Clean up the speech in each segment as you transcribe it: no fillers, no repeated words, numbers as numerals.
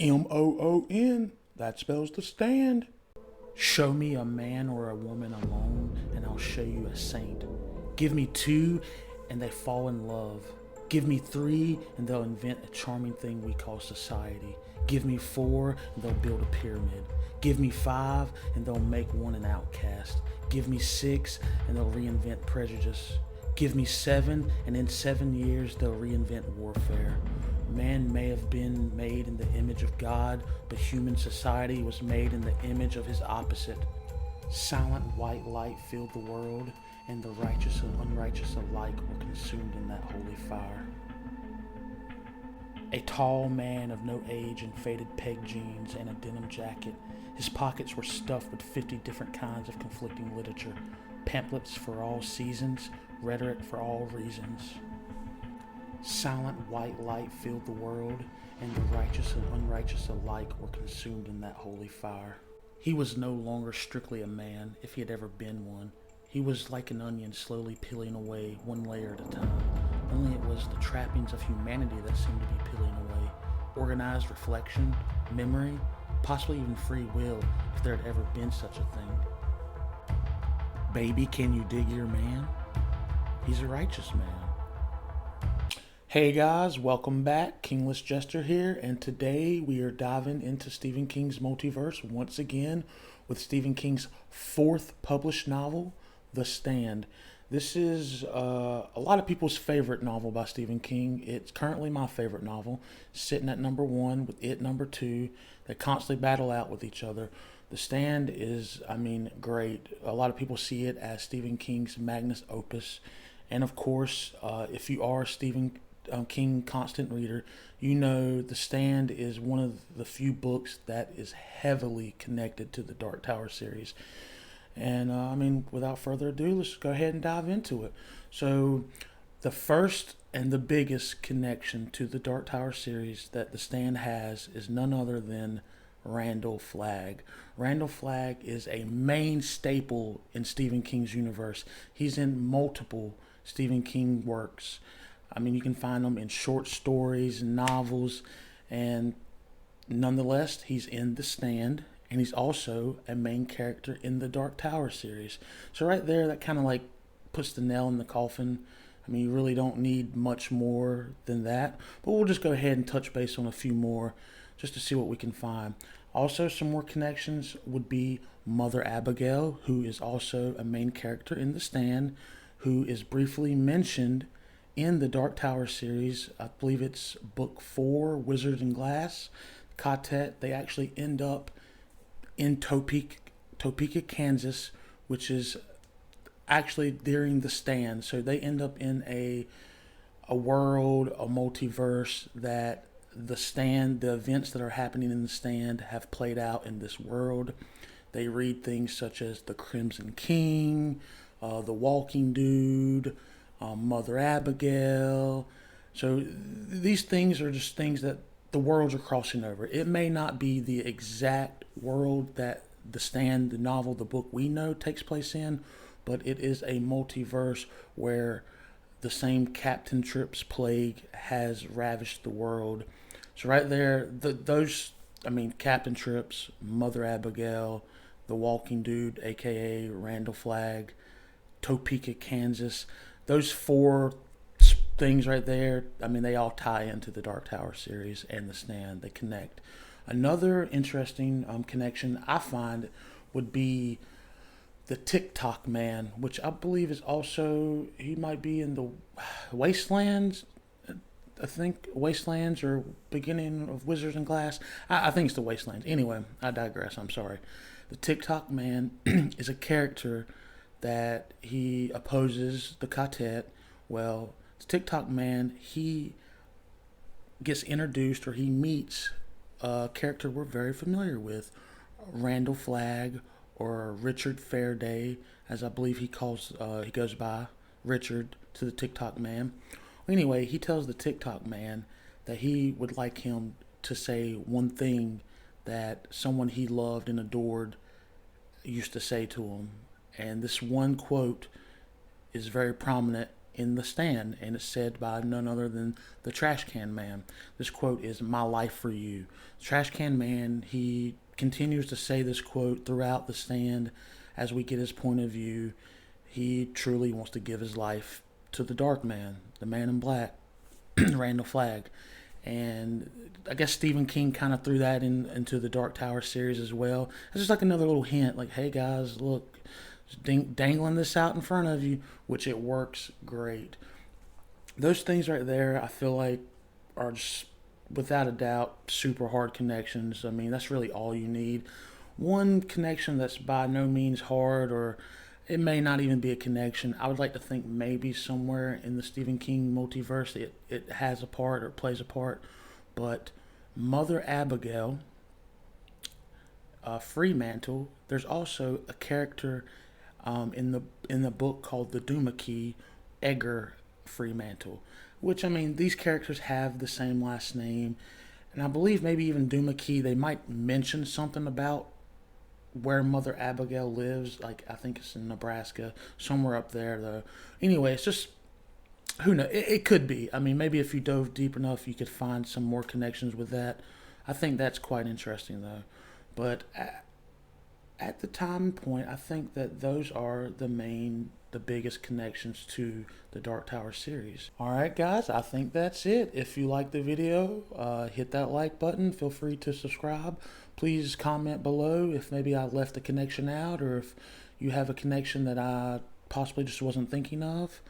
MOON, that spells the stand. Show me a man or a woman alone, and I'll show you a saint. Give me two, and they fall in love. Give me three, and they'll invent a charming thing we call society. Give me four, and they'll build a pyramid. Give me five, and they'll make one an outcast. Give me six, and they'll reinvent prejudice. Give me seven, and in 7 years they'll reinvent warfare. Man may have been made in the image of God, but human society was made in the image of his opposite. Silent white light filled the world, and the righteous and unrighteous alike were consumed in that holy fire. A tall man of no age in faded peg jeans and a denim jacket. His pockets were stuffed with 50 different kinds of conflicting literature, pamphlets for all seasons, rhetoric for all reasons. Silent white light filled the world, and the righteous and unrighteous alike were consumed in that holy fire. He was no longer strictly a man, if he had ever been one. He was like an onion slowly peeling away, one layer at a time. Only it was the trappings of humanity that seemed to be peeling away. Organized reflection, memory, possibly even free will, if there had ever been such a thing. Baby, can you dig your man? He's a righteous man. Hey guys, welcome back. Kingless Jester here, and today we are diving into Stephen King's Multiverse once again with Stephen King's fourth published novel, The Stand. This is a lot of people's favorite novel by Stephen King. It's currently my favorite novel, sitting at number one with it number two. They constantly battle out with each other. The Stand is, great. A lot of people see it as Stephen King's magnus opus. And of course, if you are a Stephen King constant reader, you know The Stand is one of the few books that is heavily connected to the Dark Tower series. And without further ado, let's go ahead and dive into it. So the first and the biggest connection to the Dark Tower series that The Stand has is none other than Randall Flag. Randall Flag is a main staple in Stephen King's universe. He's in multiple Stephen King works. You can find him in short stories, novels, and nonetheless, he's in The Stand, and he's also a main character in the Dark Tower series. So right there, that kind of like puts the nail in the coffin. You really don't need much more than that, but we'll just go ahead and touch base on a few more just to see what we can find. Also, some more connections would be Mother Abigail, who is also a main character in The Stand, who is briefly mentioned in the Dark Tower series. I believe it's book 4, Wizard and Glass. Quartet, they actually end up in Topeka, Kansas, which is actually during The Stand. So they end up in a world, a multiverse that The Stand, the events that are happening in The Stand have played out in this world. They read things such as The Crimson King, The Walking Dude, Mother Abigail. So these things are just things that the worlds are crossing over. It may not be the exact world that The Stand, the novel, the book we know takes place in, but it is a multiverse where the same Captain Tripp's plague has ravished the world. So right there, Captain Tripp's, Mother Abigail, The Walking Dude, aka Randall Flag, Topeka, Kansas, those four things right there, they all tie into the Dark Tower series and The Stand. They connect. Another interesting connection I find would be the Tock Man, which I believe is also, he might be in the Wastelands. I think Wastelands or beginning of Wizards and Glass. I think it's the Wastelands. Anyway, I digress. I'm sorry. The Tock Man is a character that he opposes the Quartet. Well, the Tock Man, he gets introduced, or he meets a character we're very familiar with, Randall Flag, or Richard Fairday, as I believe he goes by Richard to the Tock Man. Anyway, he tells the Tock Man that he would like him to say one thing that someone he loved and adored used to say to him. And this one quote is very prominent in The Stand, and it's said by none other than the Trash Can Man. This quote is, "My life for you." Trash Can Man, he continues to say this quote throughout The Stand as we get his point of view. He truly wants to give his life to the Dark Man, the Man in Black, Randall Flag. And I guess Stephen King kind of threw that into the Dark Tower series as well. It's just like another little hint, like, hey guys, look, just dangling this out in front of you, which it works great. Those things right there, I feel like, are just, without a doubt, super hard connections. I mean, that's really all you need. One connection that's by no means hard, or it may not even be a connection. I would like to think maybe somewhere in the Stephen King multiverse it has a part or plays a part. But Mother Abigail, Fremantle, there's also a character in the book called the Duma Key, Edgar Fremantle. Which, I mean, these characters have the same last name. And I believe maybe even Duma Key, they might mention something about where Mother Abigail lives. Like, I think it's in Nebraska, somewhere up there, though. Anyway, it's just, who knows? It could be. I mean, maybe if you dove deep enough, you could find some more connections with that. I think that's quite interesting, though. But at the time point, I think that those are the biggest connections to the Dark Tower series. Alright guys, I think that's it. If you like the video, hit that like button. Feel free to subscribe. Please comment below if maybe I left a connection out, or if you have a connection that I possibly just wasn't thinking of.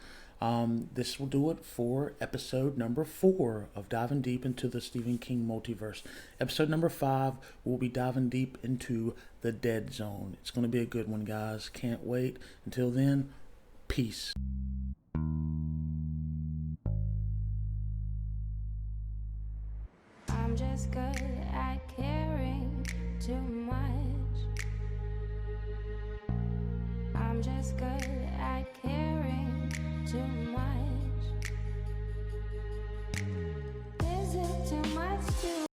This will do it for episode number 4 of Diving Deep into the Stephen King Multiverse. Episode number 5, we'll be diving deep into the Dead Zone. It's going to be a good one, guys. Can't wait. Until then, peace. I'm just good at caring too much. I'm just good at caring.